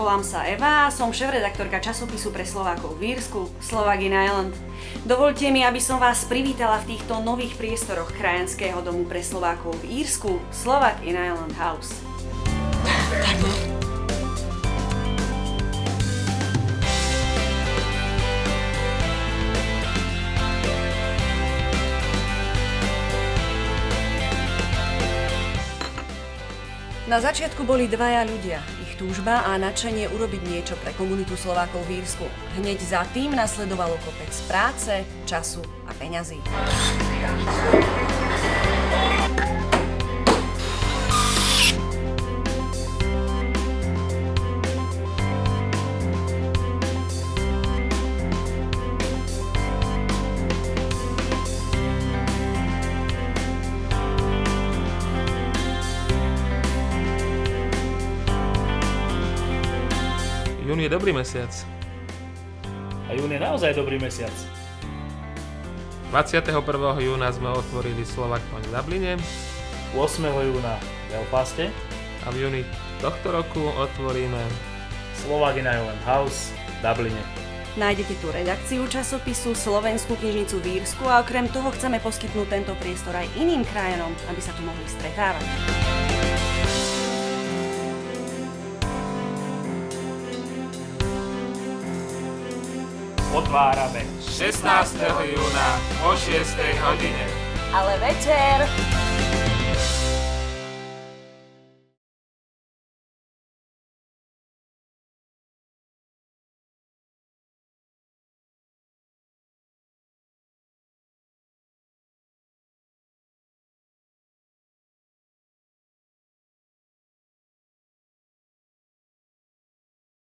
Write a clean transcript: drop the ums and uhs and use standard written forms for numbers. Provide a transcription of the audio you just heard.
Volám sa Eva a som šéfredaktorka časopisu pre Slovákov v Írsku, Slovak in Ireland. Dovoľte mi, aby som vás privítala v týchto nových priestoroch krajanského domu pre Slovákov v Írsku, Slovak in Ireland House. Na začiatku boli dvaja ľudia, ich túžba a nadšenie urobiť niečo pre komunitu Slovákov v Írsku. Hneď za tým nasledovalo kopec práce, času a peňazí. Jún je dobrý mesiac. A jún je naozaj dobrý mesiac. 21. júna sme otvorili Slovak Point v Dubline 8. júna v Belfaste a v júni tohto roku otvoríme Slovak in Ireland House v Dubline. Nájdete tu redakciu časopisu, slovenskú knižnicu v Írsku a okrem toho chceme poskytnúť tento priestor aj iným krajanom, aby sa tu mohli stretávať. Otvárame 16. júna o 6. hodine. Ale večer!